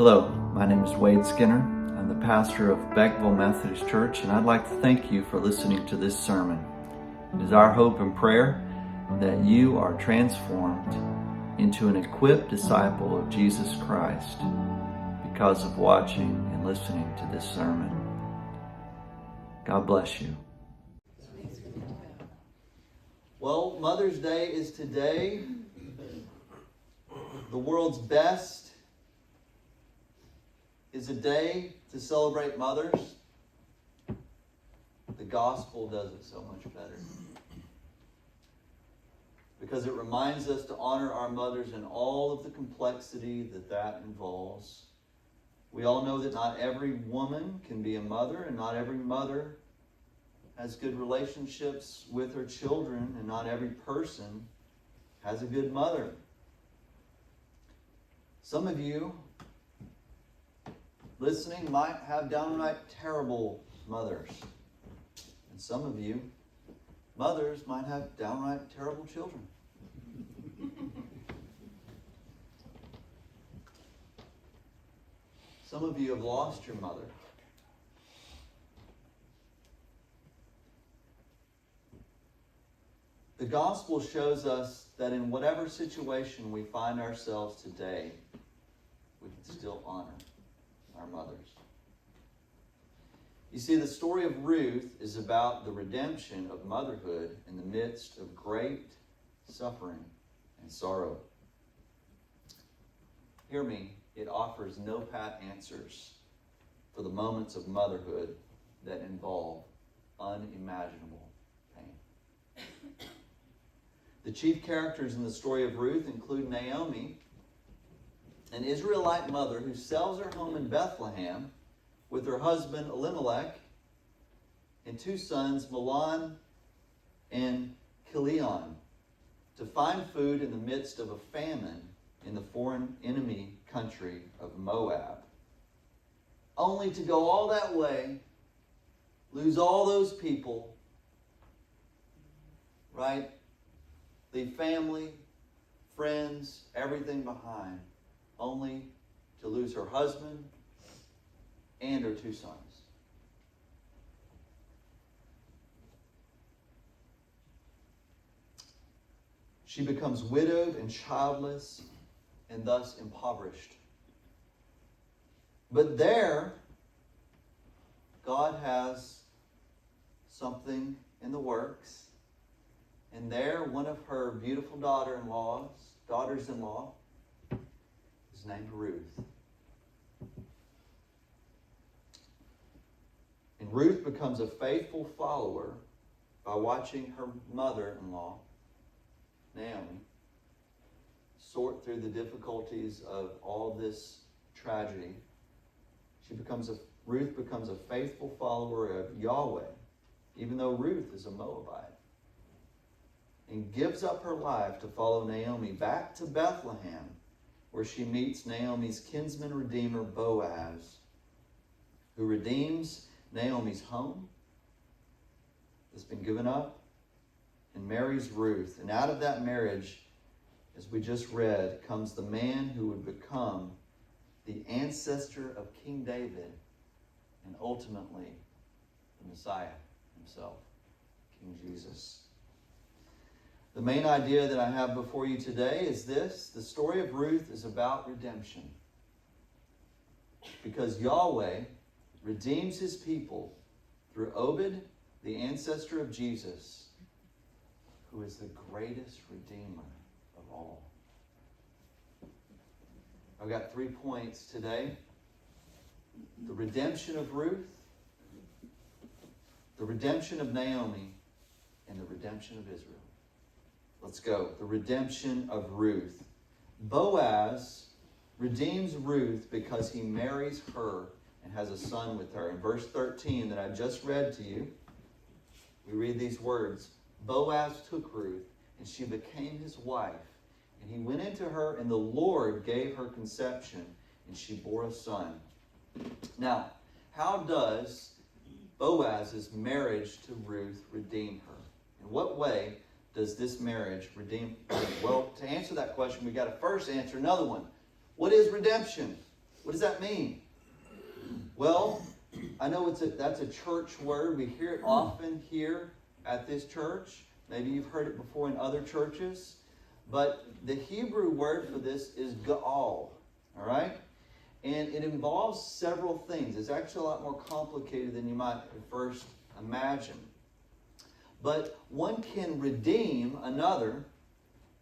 Hello, my name is Wade Skinner. I'm the pastor of Beckville Methodist Church, and I'd like to thank you for listening to this sermon. It is our hope and prayer that you are transformed into an equipped disciple of Jesus Christ because of watching and listening to this sermon. God bless you. Well, Mother's Day is today. The world's best is a day to celebrate mothers. The gospel does it so much better, because it reminds us to honor our mothers and all of the complexity that involves. We all know that not every woman can be a mother, and not every mother has good relationships with her children, and not every person has a good mother. Some of you listening might have downright terrible mothers. And some of you, mothers, might have downright terrible children. Some of you have lost your mother. The gospel shows us that in whatever situation we find ourselves today, we can still honor our mothers. You see, the story of Ruth is about the redemption of motherhood in the midst of great suffering and sorrow. Hear me, it offers no pat answers for the moments of motherhood that involve unimaginable pain. The chief characters in the story of Ruth include Naomi, an Israelite mother who sells her home in Bethlehem with her husband Elimelech and two sons, Mahlon and Chilion, to find food in the midst of a famine in the foreign enemy country of Moab, only to go all that way, lose all those people, right? Leave family, friends, everything behind, only to lose her husband and her two sons. She becomes widowed and childless and thus impoverished. But there, God has something in the works. And there, one of her beautiful daughters-in-law, is named Ruth. And Ruth becomes a faithful follower by watching her mother-in-law, Naomi, sort through the difficulties of all this tragedy. Ruth becomes a faithful follower of Yahweh, even though Ruth is a Moabite, and gives up her life to follow Naomi back to Bethlehem, where she meets Naomi's kinsman redeemer, Boaz, who redeems Naomi's home that's been given up and marries Ruth. And out of that marriage, as we just read, comes the man who would become the ancestor of King David and ultimately the Messiah himself, King Jesus. The main idea that I have before you today is this: the story of Ruth is about redemption. Because Yahweh redeems his people through Obed, the ancestor of Jesus, who is the greatest redeemer of all. I've got 3 points today: the redemption of Ruth, the redemption of Naomi, and the redemption of Israel. Let's go. The redemption of Ruth. Boaz redeems Ruth because he marries her and has a son with her. In verse 13 that I just read to you, we read these words: Boaz took Ruth, and she became his wife. And he went into her, and the Lord gave her conception, and she bore a son. Now, how does Boaz's marriage to Ruth redeem her? In what way does this marriage redeem her? Well, to answer that question, we've got to first answer another one. What is redemption? What does that mean? Well, I know that's a church word. We hear it often here at this church. Maybe you've heard it before in other churches. But the Hebrew word for this is Gaal. All right? And it involves several things. It's actually a lot more complicated than you might at first imagine. But one can redeem another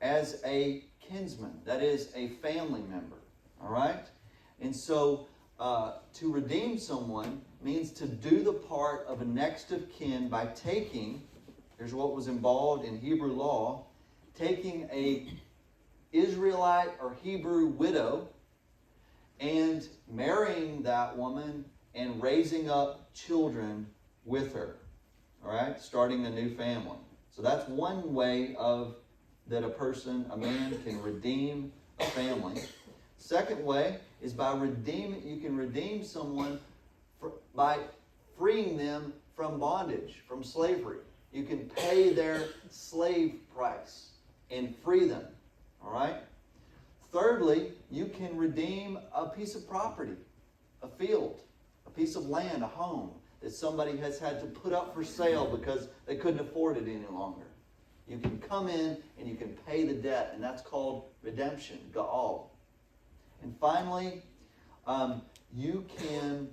as a kinsman. That is a family member. All right? And so to redeem someone means to do the part of a next of kin by taking, here's what was involved in Hebrew law, taking a Israelite or Hebrew widow and marrying that woman and raising up children with her. All right? Starting a new family. So that's one way that a man can redeem a family. Second way is you can redeem someone by freeing them from bondage, from slavery. You can pay their slave price and free them. All right? Thirdly, you can redeem a piece of property, a field, a piece of land, a home that somebody has had to put up for sale because they couldn't afford it any longer. You can come in and you can pay the debt, and that's called redemption, Gaal. And finally, you can,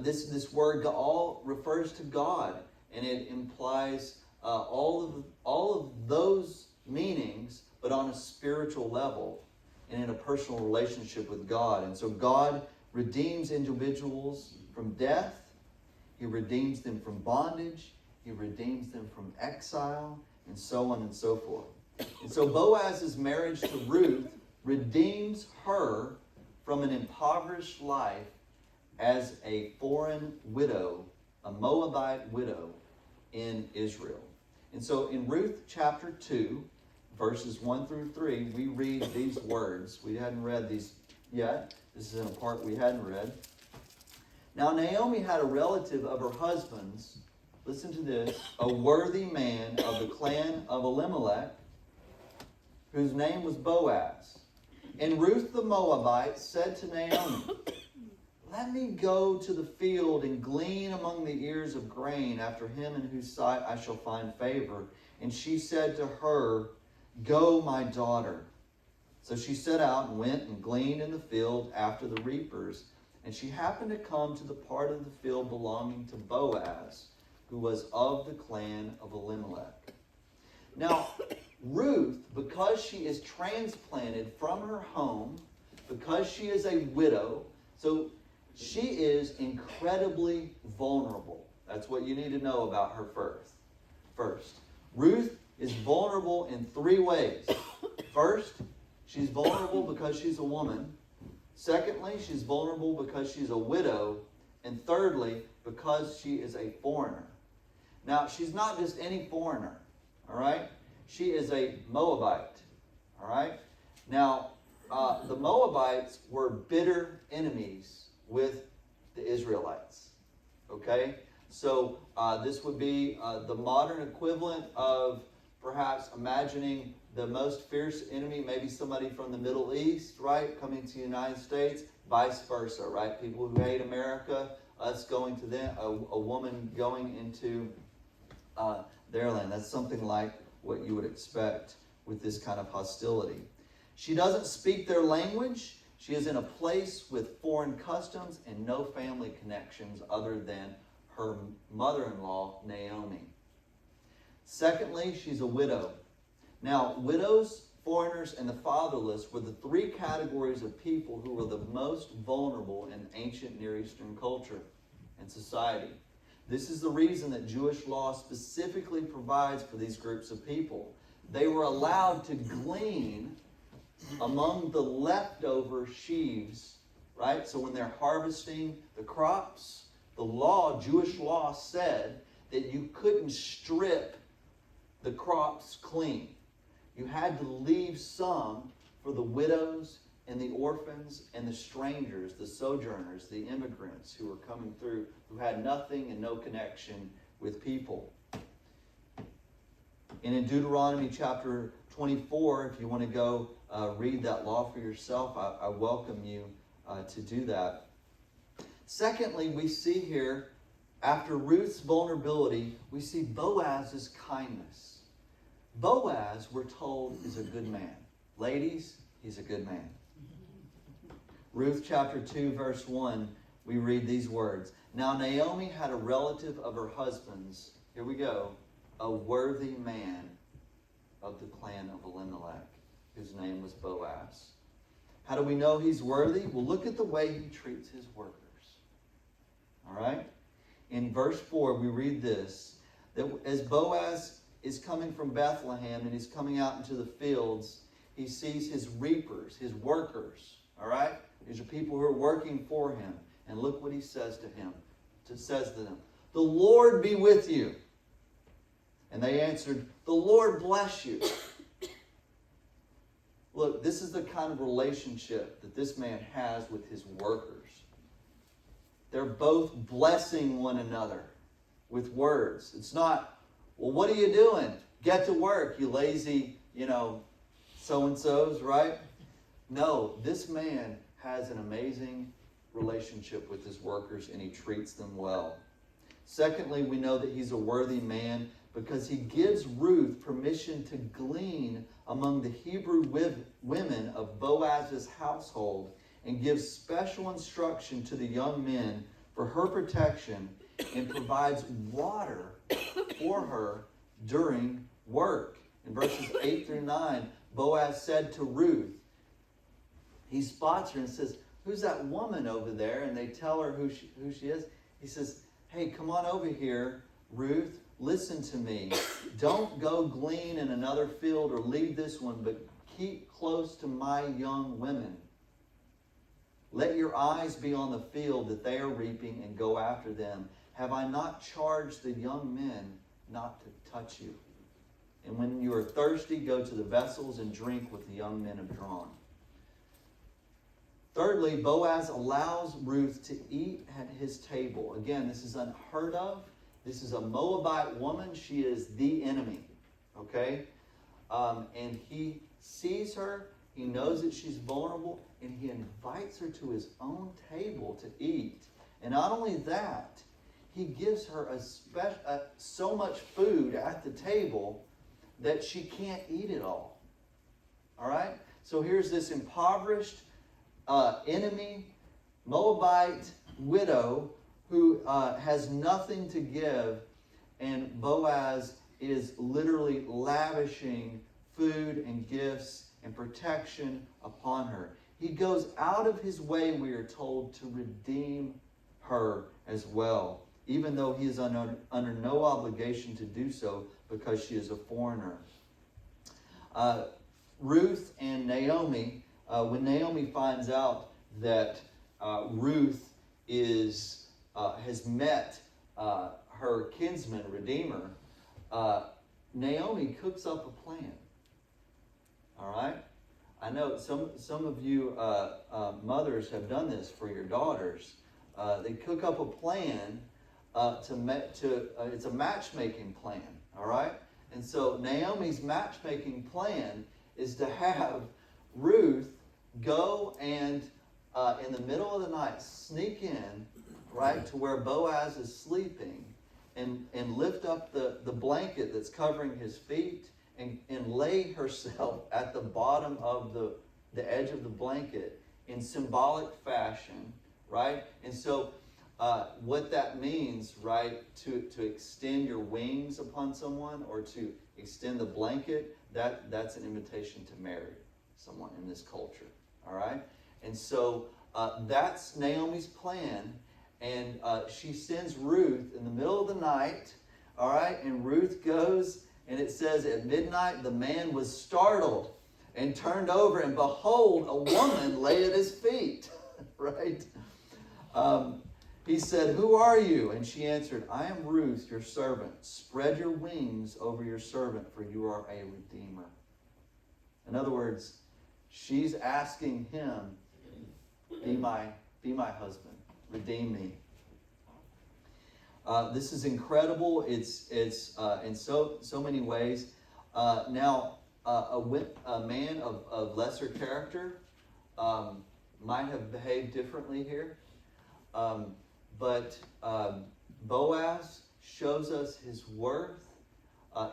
this word Gaal refers to God, and it implies all of those meanings, but on a spiritual level and in a personal relationship with God. And so God redeems individuals from death. He redeems them from bondage. He redeems them from exile, and so on and so forth. And so Boaz's marriage to Ruth redeems her from an impoverished life as a foreign widow, a Moabite widow in Israel. And so in Ruth chapter 2, verses 1 through 3, we read these words. We hadn't read these yet. This is in a part we hadn't read. Now Naomi had a relative of her husband's, listen to this, a worthy man of the clan of Elimelech, whose name was Boaz. And Ruth the Moabite said to Naomi, "Let me go to the field and glean among the ears of grain after him in whose sight I shall find favor." And she said to her, "Go, my daughter." So she set out and went and gleaned in the field after the reapers. And she happened to come to the part of the field belonging to Boaz, who was of the clan of Elimelech. Now, Ruth, because she is transplanted from her home, because she is a widow, so she is incredibly vulnerable. That's what you need to know about her first. Ruth is vulnerable in three ways. First, she's vulnerable because she's a woman. Secondly, she's vulnerable because she's a widow. And thirdly, because she is a foreigner. Now, she's not just any foreigner, all right? She is a Moabite, all right? Now, the Moabites were bitter enemies with the Israelites, okay? So this would be the modern equivalent of perhaps imagining the most fierce enemy, maybe somebody from the Middle East, right, coming to the United States, vice versa, right? People who hate America, us going to them, a woman going into their land. That's something like what you would expect with this kind of hostility. She doesn't speak their language. She is in a place with foreign customs and no family connections other than her mother-in-law, Naomi. Secondly, she's a widow. Now, widows, foreigners, and the fatherless were the three categories of people who were the most vulnerable in ancient Near Eastern culture and society. This is the reason that Jewish law specifically provides for these groups of people. They were allowed to glean among the leftover sheaves, right? So when they're harvesting the crops, Jewish law said that you couldn't strip the crops clean. You had to leave some for the widows and the orphans and the strangers, the sojourners, the immigrants who were coming through, who had nothing and no connection with people. And in Deuteronomy chapter 24, if you want to go read that law for yourself, I welcome you to do that. Secondly, we see here, after Ruth's vulnerability, we see Boaz's kindness. Boaz, we're told, is a good man. Ladies, he's a good man. Ruth chapter 2, verse 1, we read these words. Now Naomi had a relative of her husband's, here we go, a worthy man of the clan of Elimelech, whose name was Boaz. How do we know he's worthy? Well, look at the way he treats his workers. All right? In verse 4, we read this, that as Boaz is coming from Bethlehem and he's coming out into the fields, he sees his reapers, his workers. All right? These are people who are working for him. And look what he says to them. The Lord be with you. And they answered, the Lord bless you. Look, this is the kind of relationship that this man has with his workers. They're both blessing one another with words. It's not, well, what are you doing? Get to work, you lazy, so-and-sos, right? No, this man has an amazing relationship with his workers, and he treats them well. Secondly, we know that he's a worthy man because he gives Ruth permission to glean among the Hebrew women of Boaz's household and gives special instruction to the young men for her protection and provides water for her during work. In verses 8 through 9, Boaz said to Ruth, he spots her and says, who's that woman over there? And they tell her who she is. He says, hey, come on over here, Ruth. Listen to me. Don't go glean in another field or leave this one, but keep close to my young women. Let your eyes be on the field that they are reaping and go after them. Have I not charged the young men not to touch you? And when you are thirsty, go to the vessels and drink what the young men have drawn. Thirdly, Boaz allows Ruth to eat at his table. Again, this is unheard of. This is a Moabite woman. She is the enemy. Okay? And he sees her. He knows that she's vulnerable. And he invites her to his own table to eat. And not only that, he gives her so much food at the table that she can't eat it all. All right? So here's this impoverished enemy, Moabite widow who has nothing to give, and Boaz is literally lavishing food and gifts and protection upon her. He goes out of his way, we are told, to redeem her as well, even though he is under no obligation to do so because she is a foreigner. Ruth and Naomi, when Naomi finds out that Ruth has met her kinsman, Redeemer, Naomi cooks up a plan. All right? I know some of you mothers have done this for your daughters. They cook up a plan it's a matchmaking plan. All right? And so Naomi's matchmaking plan is to have Ruth go and in the middle of the night sneak in, right, to where Boaz is sleeping and lift up the blanket that's covering his feet and lay herself at the bottom of the edge of the blanket in symbolic fashion, right? And so what that means, right, to extend your wings upon someone or to extend the blanket, that's an invitation to marry someone in this culture, all right? And so that's Naomi's plan, and she sends Ruth in the middle of the night, all right? And Ruth goes, and it says at midnight the man was startled and turned over, and behold, a woman lay at his feet, right? He said, "Who are you?" And she answered, "I am Ruth, your servant. Spread your wings over your servant, for you are a redeemer." In other words, she's asking him, be my husband. Redeem me. This is incredible. It's in so many ways. Now, a man of lesser character might have behaved differently here. But Boaz shows us his worth.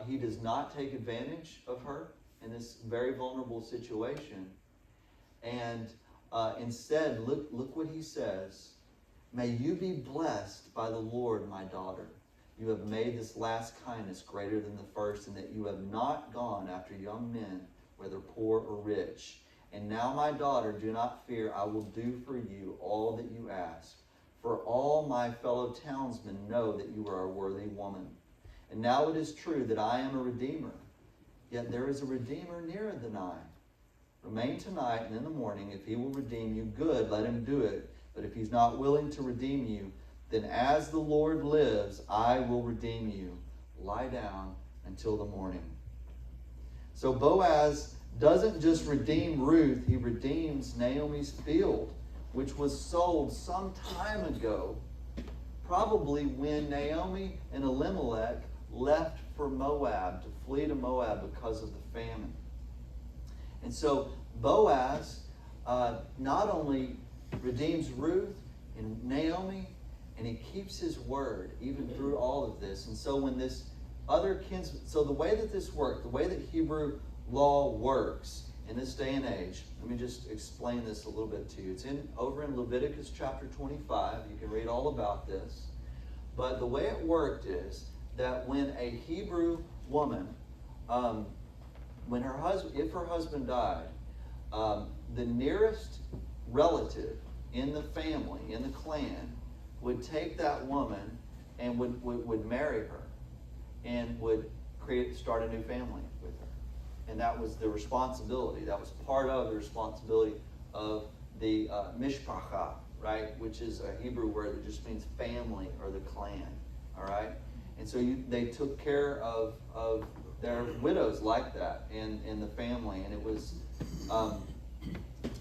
He does not take advantage of her in this very vulnerable situation. And instead, look what he says. May you be blessed by the Lord, my daughter. You have made this last kindness greater than the first, and that you have not gone after young men, whether poor or rich. And now, my daughter, do not fear. I will do for you all that you ask. For all my fellow townsmen know that you are a worthy woman. And now it is true that I am a redeemer. Yet there is a redeemer nearer than I. Remain tonight, and in the morning, if he will redeem you, good, let him do it. But if he's not willing to redeem you, then as the Lord lives, I will redeem you. Lie down until the morning. So Boaz doesn't just redeem Ruth, he redeems Naomi's field, which was sold some time ago, probably when Naomi and Elimelech left for Moab, to flee to Moab because of the famine. And so Boaz not only redeems Ruth and Naomi, and he keeps his word even through all of this. And so when this other kinsman, so the way that this worked, the way that Hebrew law works in this day and age, let me just explain this a little bit to you. It's over in Leviticus chapter 25. You can read all about this. But the way it worked is that when a Hebrew woman, if her husband died, the nearest relative in the family, in the clan, would take that woman and would marry her and would start a new family with her. And that was the responsibility. That was part of the responsibility of the mishpacha, right? Which is a Hebrew word that just means family or the clan, all right? And so they took care of their widows like that in the family. And it was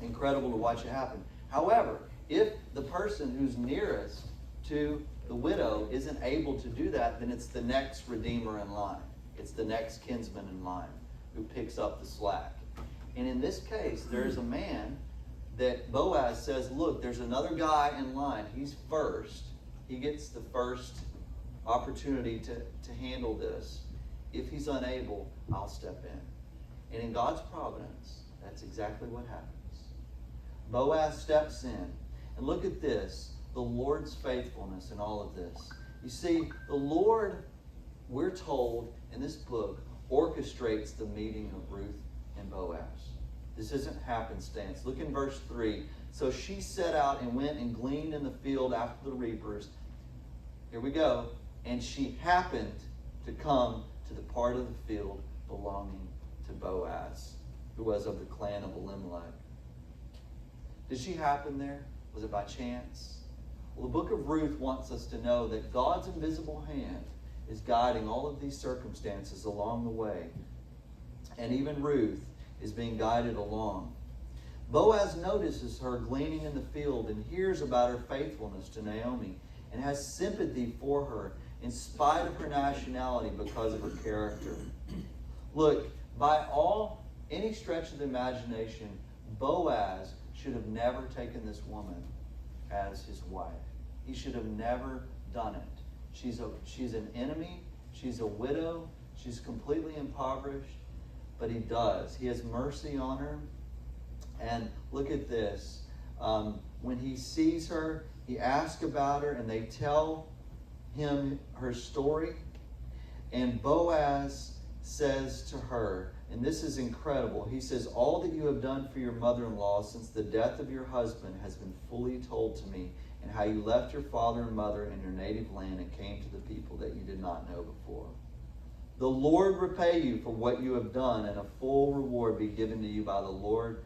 incredible to watch it happen. However, if the person who's nearest to the widow isn't able to do that, then it's the next redeemer in line. It's the next kinsman in line who picks up the slack. And in this case, there's a man that Boaz says, look, there's another guy in line. He's first. He gets the first opportunity to handle this. If he's unable, I'll step in. And in God's providence, that's exactly what happens. Boaz steps in. And look at this, the Lord's faithfulness in all of this. You see, the Lord, we're told in this book, orchestrates the meeting of Ruth and Boaz. This isn't happenstance. Look in verse 3. So she set out and went and gleaned in the field after the reapers. Here we go. And she happened to come to the part of the field belonging to Boaz, who was of the clan of Elimelech. Did she happen there? Was it by chance? Well, the book of Ruth wants us to know that God's invisible hand is guiding all of these circumstances along the way. And even Ruth is being guided along. Boaz notices her gleaning in the field and hears about her faithfulness to Naomi and has sympathy for her in spite of her nationality because of her character. Look, by any stretch of the imagination, Boaz should have never taken this woman as his wife. He should have never done it. She's an enemy. She's a widow. She's completely impoverished. But he does. He has mercy on her. And look at this. When he sees her, he asks about her, and they tell him her story. And Boaz says to her, and this is incredible, he says, all that you have done for your mother-in-law since the death of your husband has been fully told to me, and how you left your father and mother in your native land and came to the people that you did not know before. The Lord repay you for what you have done, and a full reward be given to you by the Lord,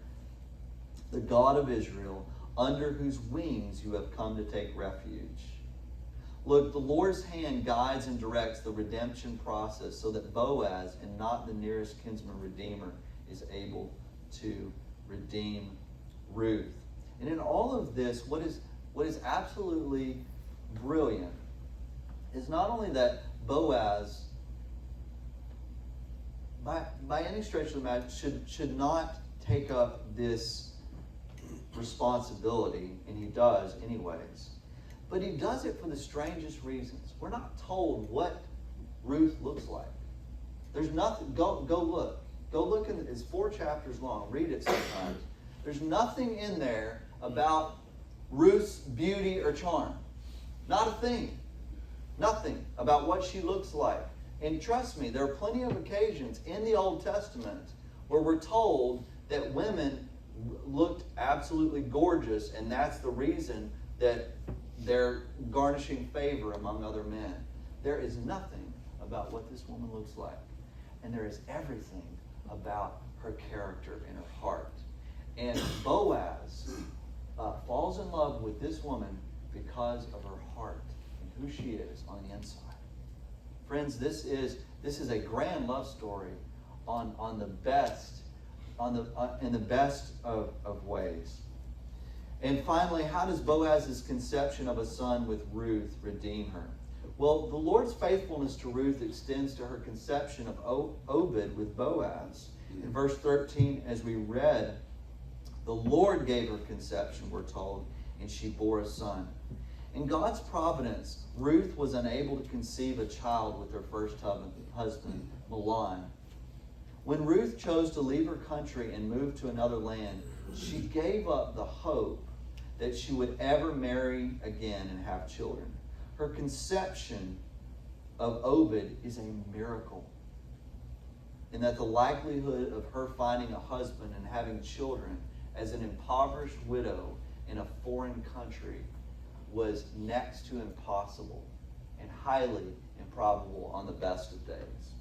the God of Israel, under whose wings you have come to take refuge. Look, the Lord's hand guides and directs the redemption process so that Boaz, and not the nearest kinsman redeemer, is able to redeem Ruth. And in all of this, what is absolutely brilliant is not only that Boaz, by any stretch of the imagination, should not take up this responsibility, and he does anyways. But he does it for the strangest reasons. We're not told what Ruth looks like. There's nothing. Go look. Go look. It's 4 chapters long. Read it sometimes. There's nothing in there about Ruth's beauty or charm. Not a thing. Nothing about what she looks like. And trust me, there are plenty of occasions in the Old Testament where we're told that women looked absolutely gorgeous, and that's the reason that they're garnishing favor among other men. There is nothing about what this woman looks like. And there is everything about her character and her heart. And Boaz falls in love with this woman because of her heart and who she is on the inside. Friends, this is a grand love story in the best of ways. And finally, how does Boaz's conception of a son with Ruth redeem her? Well, the Lord's faithfulness to Ruth extends to her conception of Obed with Boaz. In verse 13, as we read, the Lord gave her conception, we're told, and she bore a son. In God's providence, Ruth was unable to conceive a child with her first husband, Mahlon. When Ruth chose to leave her country and move to another land, she gave up the hope that she would ever marry again and have children. Her conception of Obed is a miracle, in that the likelihood of her finding a husband and having children as an impoverished widow in a foreign country was next to impossible and highly improbable on the best of days.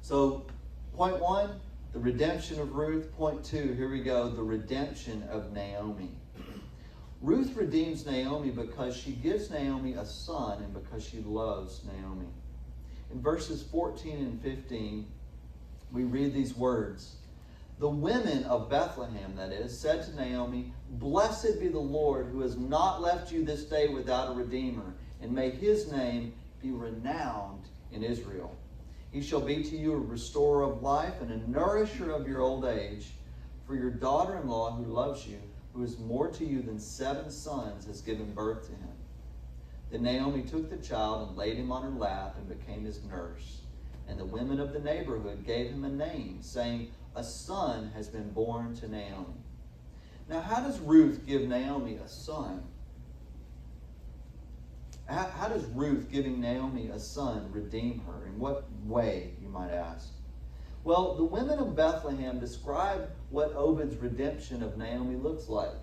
So, point 1, the redemption of Ruth. Point 2, here we go, the redemption of Naomi. Ruth redeems Naomi because she gives Naomi a son and because she loves Naomi. In verses 14 and 15, we read these words. The women of Bethlehem, that is, said to Naomi, "Blessed be the Lord who has not left you this day without a redeemer, and may his name be renowned in Israel. He shall be to you a restorer of life and a nourisher of your old age. For your daughter-in-law who loves you, who is more to you than 7 sons, has given birth to him." Then Naomi took the child and laid him on her lap and became his nurse. And the women of the neighborhood gave him a name, saying, "A son has been born to Naomi." Now, how does Ruth give Naomi a son? How does Ruth giving Naomi a son redeem her? In what way, you might ask? Well, the women of Bethlehem describe what Obed's redemption of Naomi looks like.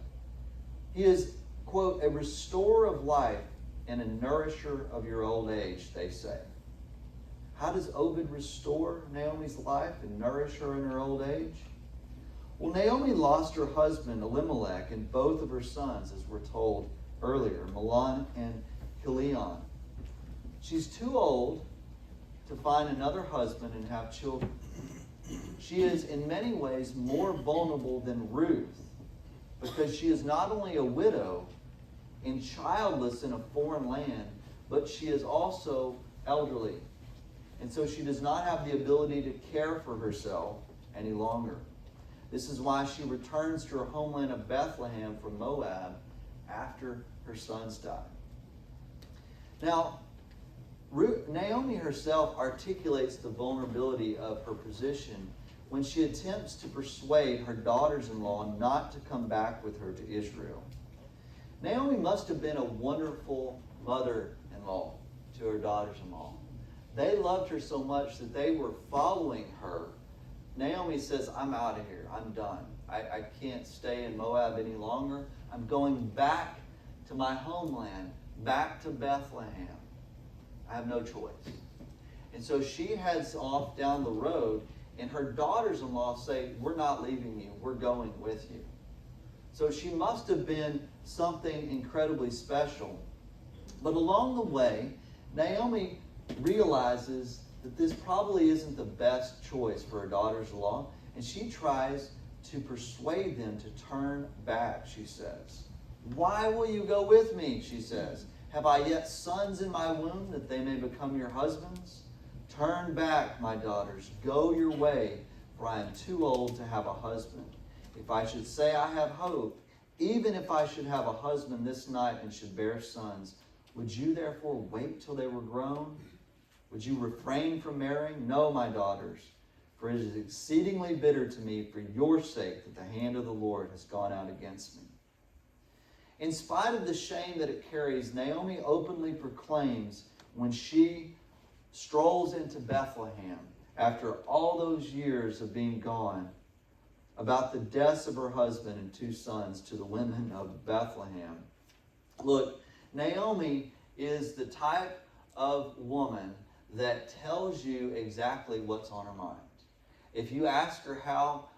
He is, quote, a restorer of life and a nourisher of your old age, they say. How does Obed restore Naomi's life and nourish her in her old age? Well, Naomi lost her husband Elimelech and both of her sons, as we're told earlier, Mahlon and Chilion. She's too old to find another husband and have children. She is in many ways more vulnerable than Ruth because she is not only a widow and childless in a foreign land, but she is also elderly. And so she does not have the ability to care for herself any longer. This is why she returns to her homeland of Bethlehem from Moab after her sons die. Now, Naomi herself articulates the vulnerability of her position when she attempts to persuade her daughters-in-law not to come back with her to Israel. Naomi must have been a wonderful mother-in-law to her daughters-in-law. They loved her so much that they were following her. Naomi says, "I'm out of here. I'm done. I can't stay in Moab any longer. I'm going back to my homeland, back to Bethlehem. I have no choice." And so she heads off down the road, and her daughters-in-law say, "We're not leaving you. We're going with you." So she must have been something incredibly special. But along the way, Naomi realizes that this probably isn't the best choice for her daughters-in-law, and she tries to persuade them to turn back, she says. "Why will you go with me?" she says. "Have I yet sons in my womb that they may become your husbands? Turn back, my daughters. Go your way, for I am too old to have a husband. If I should say I have hope, even if I should have a husband this night and should bear sons, would you therefore wait till they were grown? Would you refrain from marrying? No, my daughters, for it is exceedingly bitter to me for your sake that the hand of the Lord has gone out against me. In spite of the shame that it carries, Naomi openly proclaims when she strolls into Bethlehem after all those years of being gone about the deaths of her husband and 2 sons to the women of Bethlehem. Look, Naomi is the type of woman that tells you exactly what's on her mind. If you ask her how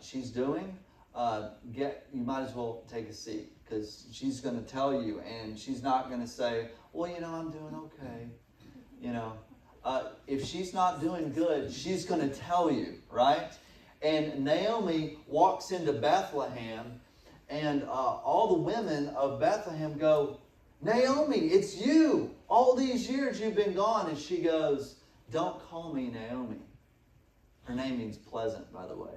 she's doing, you might as well take a seat, because she's going to tell you, and she's not going to say, well, I'm doing okay. If she's not doing good, she's going to tell you, right? And Naomi walks into Bethlehem, and all the women of Bethlehem go, Naomi, it's you. All these years you've been gone. And she goes, don't call me Naomi. Her name means pleasant, by the way.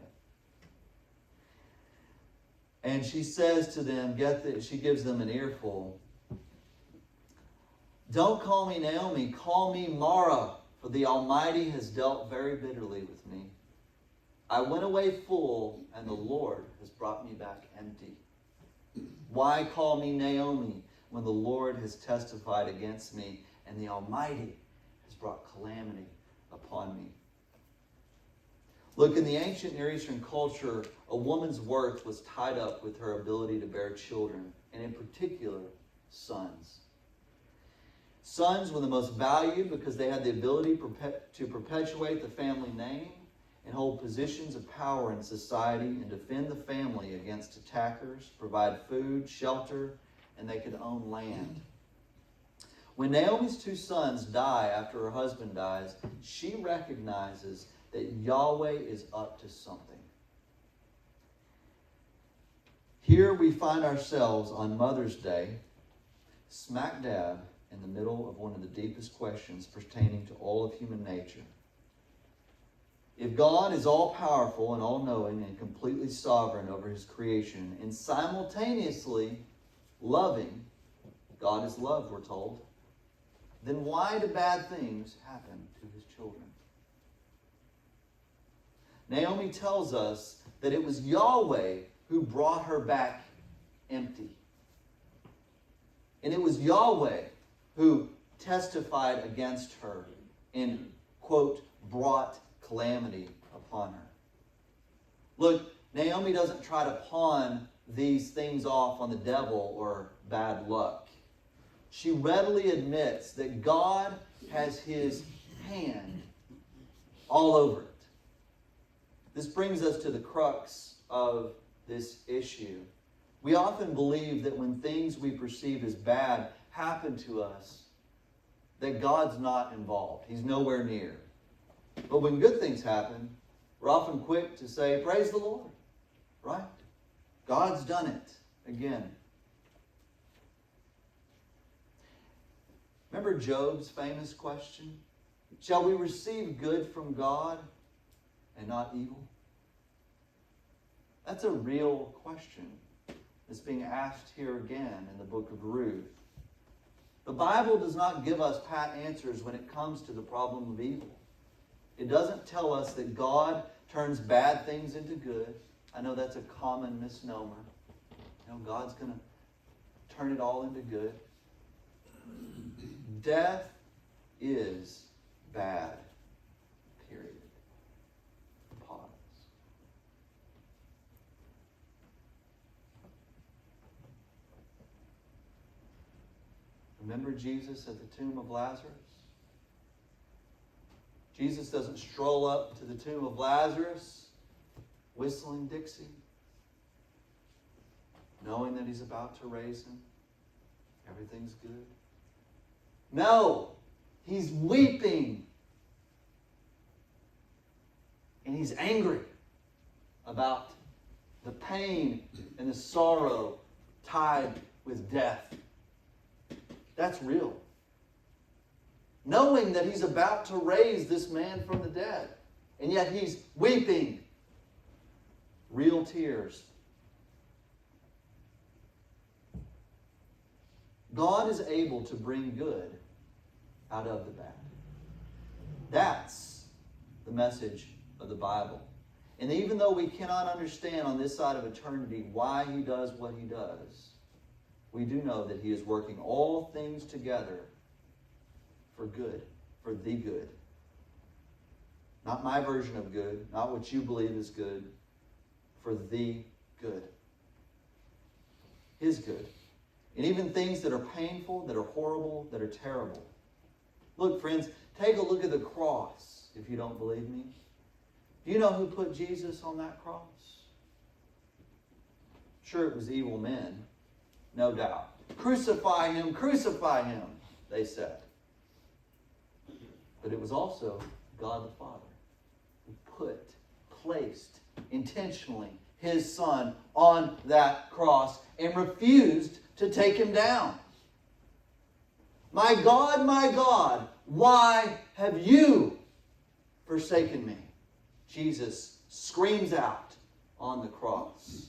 And she says to them, she gives them an earful. Don't call me Naomi, call me Mara, for the Almighty has dealt very bitterly with me. I went away full, and the Lord has brought me back empty. Why call me Naomi when the Lord has testified against me, and the Almighty has brought calamity upon me? Look, in the ancient Near Eastern culture, a woman's worth was tied up with her ability to bear children, and in particular, sons. Sons were the most valued because they had the ability to perpetuate the family name and hold positions of power in society and defend the family against attackers, provide food, shelter, and they could own land. When Naomi's 2 sons die after her husband dies, she recognizes that Yahweh is up to something. Here we find ourselves on Mother's Day, smack dab in the middle of one of the deepest questions pertaining to all of human nature. If God is all-powerful and all-knowing and completely sovereign over his creation and simultaneously loving, God is love, we're told, then why do bad things happen to his children? Naomi tells us that it was Yahweh who brought her back empty. And it was Yahweh who testified against her and, quote, brought calamity upon her. Look, Naomi doesn't try to pawn these things off on the devil or bad luck. She readily admits that God has his hand all over it. This brings us to the crux of this issue. We often believe that when things we perceive as bad happen to us, that God's not involved. He's nowhere near. But when good things happen, we're often quick to say, praise the Lord, right? God's done it again. Remember Job's famous question? Shall we receive good from God and not evil? That's a real question that's being asked here again in the book of Ruth. The Bible does not give us pat answers when it comes to the problem of evil. It doesn't tell us that God turns bad things into good. I know that's a common misnomer. God's going to turn it all into good. Death is bad. Period. Pause. Remember Jesus at the tomb of Lazarus? Jesus doesn't stroll up to the tomb of Lazarus whistling Dixie, knowing that he's about to raise him. Everything's good. No, he's weeping. And he's angry about the pain and the sorrow tied with death. That's real. Knowing that he's about to raise this man from the dead. And yet he's weeping. real tears. God is able to bring good out of the bad. That's the message of the Bible. And even though we cannot understand on this side of eternity why he does what he does, we do know that he is working all things together for good, for the good. Not my version of good, not what you believe is good, for the good. His good. And even things that are painful, that are horrible, that are terrible. Look, friends, take a look at the cross, if you don't believe me. Do you know who put Jesus on that cross? Sure, it was evil men, no doubt. Crucify him, they said. But it was also God the Father who placed intentionally his Son on that cross and refused to take him down. My God, why have you forsaken me? Jesus screams out on the cross.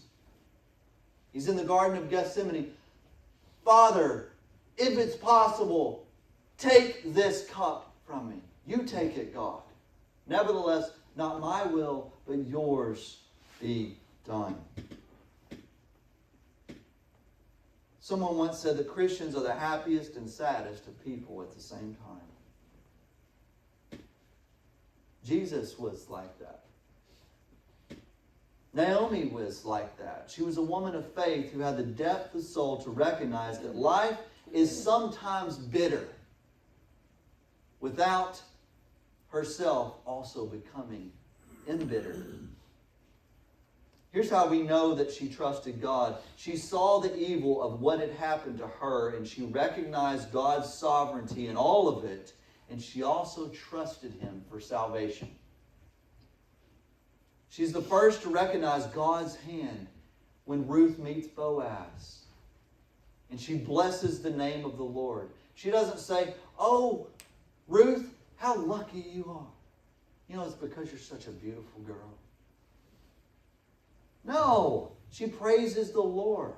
He's in the Garden of Gethsemane. Father, if it's possible, take this cup from me. You take it, God. Nevertheless, not my will, but yours be done. Someone once said that Christians are the happiest and saddest of people at the same time. Jesus was like that. Naomi was like that. She was a woman of faith who had the depth of soul to recognize that life is sometimes bitter without herself also becoming embittered. Here's how we know that she trusted God. She saw the evil of what had happened to her, and she recognized God's sovereignty in all of it, and she also trusted him for salvation. She's the first to recognize God's hand when Ruth meets Boaz. And she blesses the name of the Lord. She doesn't say, "Oh, Ruth, how lucky you are. You know, it's because you're such a beautiful girl." No, she praises the Lord.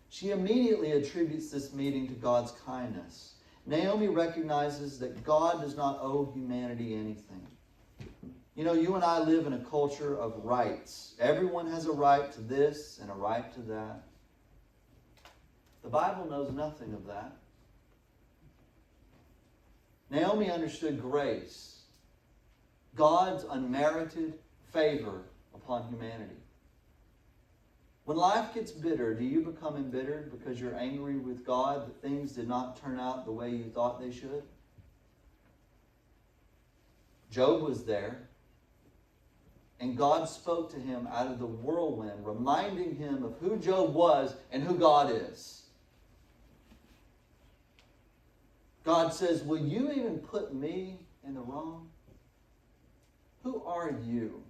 She immediately attributes this meeting to God's kindness. Naomi recognizes that God does not owe humanity anything. You know, you and I live in a culture of rights. Everyone has a right to this and a right to that. The Bible knows nothing of that. Naomi understood grace, God's unmerited favor upon humanity. When life gets bitter, do you become embittered because you're angry with God that things did not turn out the way you thought they should? Job was there, and God spoke to him out of the whirlwind, reminding him of who Job was and who God is. God says, "Will you even put me in the wrong? Who are you,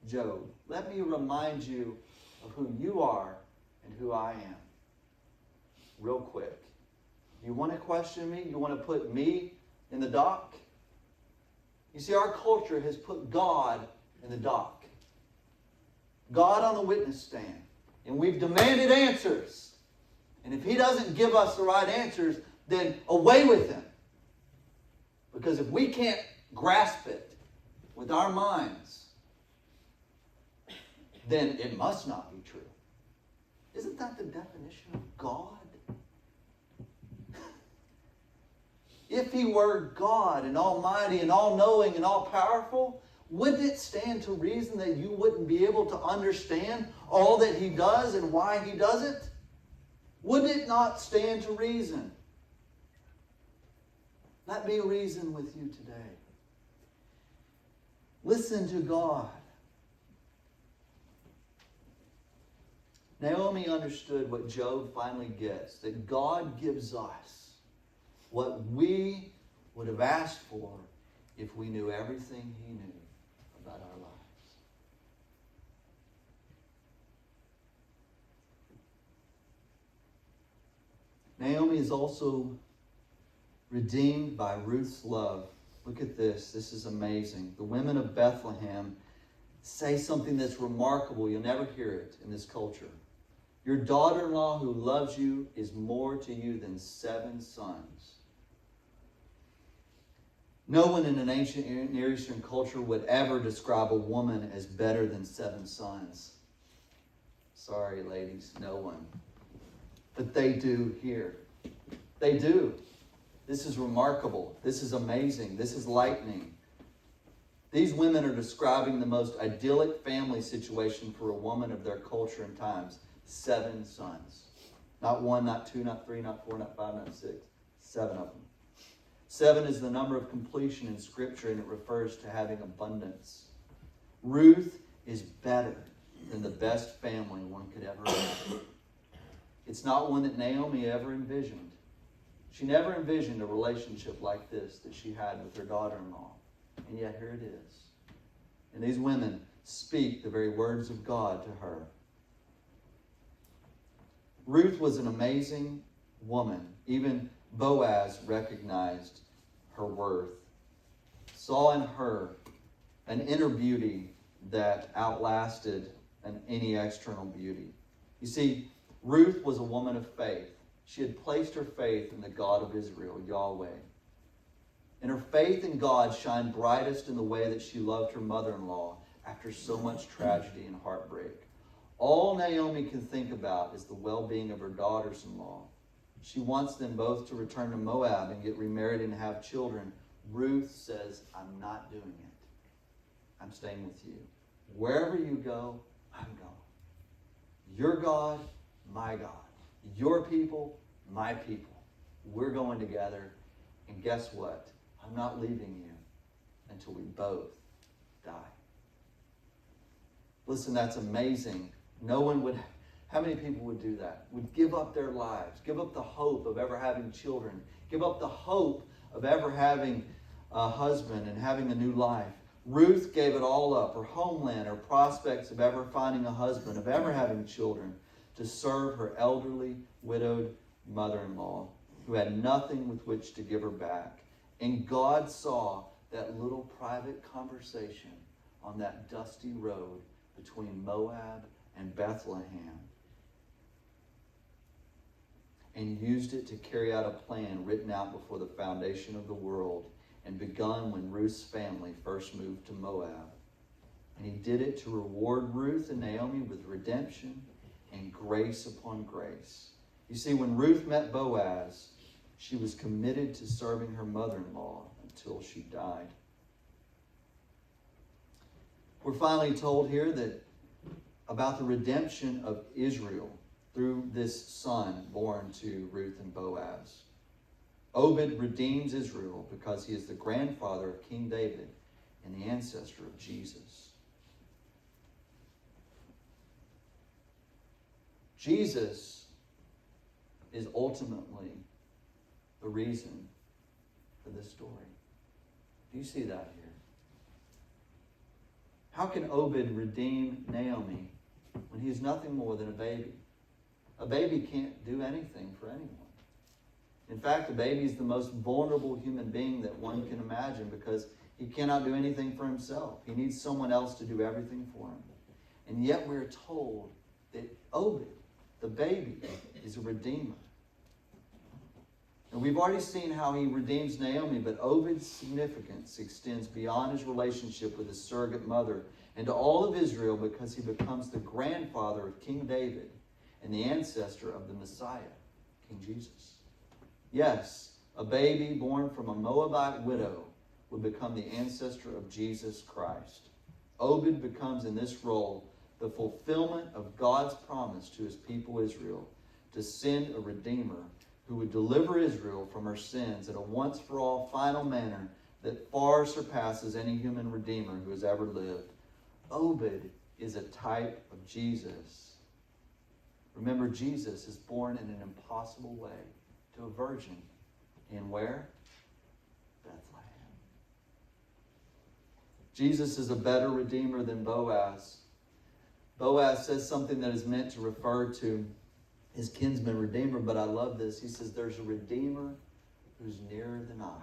Job? Let me remind you of who you are and who I am." Real quick. You want to question me? You want to put me in the dock? You see, our culture has put God in the dock. God on the witness stand. And we've demanded answers. And if he doesn't give us the right answers, then away with him. Because if we can't grasp it with our minds, then it must not be true. Isn't that the definition of God? If he were God and almighty and all-knowing and all-powerful, wouldn't it stand to reason that you wouldn't be able to understand all that he does and why he does it? Would it not stand to reason? Let me reason with you today. Listen to God. Naomi understood what Job finally gets, that God gives us what we would have asked for if we knew everything he knew about our lives. Naomi is also redeemed by Ruth's love Look at this. This is amazing. The women of Bethlehem say something that's remarkable. You'll never hear it in this culture. Your daughter-in-law who loves you is more to you than 7 sons. No one in an ancient Near Eastern culture would ever describe a woman as better than 7 sons. Sorry, ladies, no one. But they do here. They do. This is remarkable. This is amazing. This is lightning. These women are describing the most idyllic family situation for a woman of their culture and times. 7 sons. Not 1, not 2, not 3, not 4, not 5, not 6. 7 of them. 7 is the number of completion in Scripture, and it refers to having abundance. Ruth is better than the best family one could ever imagine. It's not one that Naomi ever envisioned. She never envisioned a relationship like this that she had with her daughter-in-law. And yet here it is. And these women speak the very words of God to her. Ruth was an amazing woman. Even Boaz recognized her worth, saw in her an inner beauty that outlasted any external beauty. You see, Ruth was a woman of faith. She had placed her faith in the God of Israel, Yahweh. And her faith in God shined brightest in the way that she loved her mother-in-law after so much tragedy and heartbreak. All Naomi can think about is the well-being of her daughters-in-law. She wants them both to return to Moab and get remarried and have children. Ruth says, I'm not doing it. I'm staying with you. Wherever you go, I'm going. Your God, my God. Your people, my people. We're going together. And guess what? I'm not leaving you until we both die. Listen, that's amazing. No one would... How many people would do that? Would give up their lives, give up the hope of ever having children, give up the hope of ever having a husband and having a new life. Ruth gave it all up, her homeland, her prospects of ever finding a husband, of ever having children, to serve her elderly, widowed mother-in-law who had nothing with which to give her back. And God saw that little private conversation on that dusty road between Moab and Bethlehem, and used it to carry out a plan written out before the foundation of the world and begun when Ruth's family first moved to Moab. And he did it to reward Ruth and Naomi with redemption and grace upon grace. You see, when Ruth met Boaz, she was committed to serving her mother-in-law until she died. We're finally told here that about the redemption of Israel through this son born to Ruth and Boaz. Obed redeems Israel because he is the grandfather of King David and the ancestor of Jesus. Jesus is ultimately the reason for this story. Do you see that here? How can Obed redeem Naomi when he is nothing more than a baby? A baby can't do anything for anyone. In fact, a baby is the most vulnerable human being that one can imagine because he cannot do anything for himself. He needs someone else to do everything for him. And yet we're told that Obed, the baby, is a redeemer. And we've already seen how he redeems Naomi, but Obed's significance extends beyond his relationship with his surrogate mother and to all of Israel because he becomes the grandfather of King David and the ancestor of the Messiah, King Jesus. Yes, a baby born from a Moabite widow would become the ancestor of Jesus Christ. Obed becomes in this role the fulfillment of God's promise to his people Israel to send a redeemer who would deliver Israel from her sins in a once-for-all final manner that far surpasses any human redeemer who has ever lived. Obed is a type of Jesus. Remember, Jesus is born in an impossible way to a virgin. In where? Bethlehem. Jesus is a better redeemer than Boaz. Boaz says something that is meant to refer to his kinsman redeemer, but I love this. He says, there's a redeemer who's nearer than I.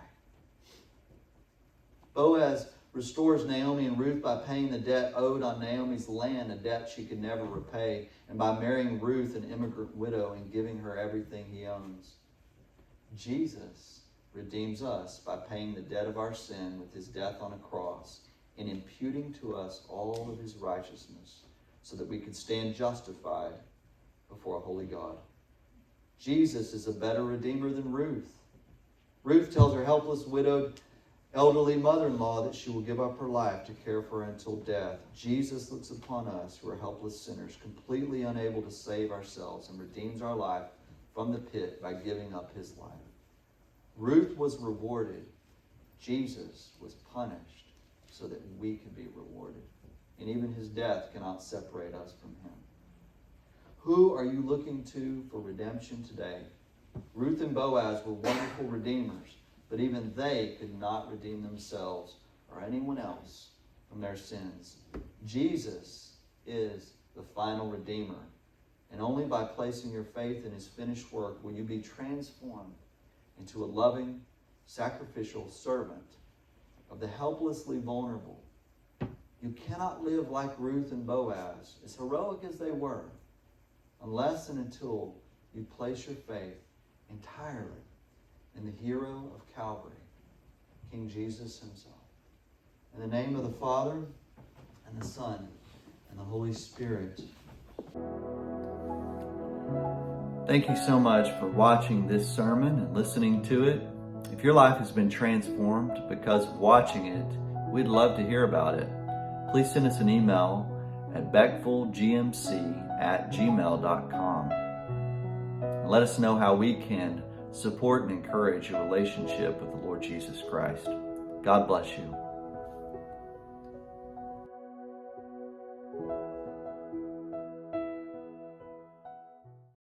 Boaz restores Naomi and Ruth by paying the debt owed on Naomi's land, a debt she could never repay, and by marrying Ruth, an immigrant widow, and giving her everything he owns. Jesus redeems us by paying the debt of our sin with his death on a cross and imputing to us all of his righteousness so that we could stand justified before a holy God. Jesus is a better redeemer than Ruth. Ruth tells her helpless, widowed, elderly mother-in-law that she will give up her life to care for her until death. Jesus looks upon us who are helpless sinners, completely unable to save ourselves, and redeems our life from the pit by giving up his life. Ruth was rewarded. Jesus was punished so that we could be rewarded. And even his death cannot separate us from him. Who are you looking to for redemption today? Ruth and Boaz were wonderful redeemers, but even they could not redeem themselves or anyone else from their sins. Jesus is the final redeemer, and only by placing your faith in his finished work will you be transformed into a loving, sacrificial servant of the helplessly vulnerable. You cannot live like Ruth and Boaz, as heroic as they were, unless and until you place your faith entirely in the hero of Calvary, King Jesus himself. In the name of the Father, and the Son, and the Holy Spirit. Thank you so much for watching this sermon and listening to it. If your life has been transformed because of watching it, we'd love to hear about it. Please send us an email at beckfullgmc@gmail.com. And let us know how we can support and encourage your relationship with the Lord Jesus Christ. God bless you.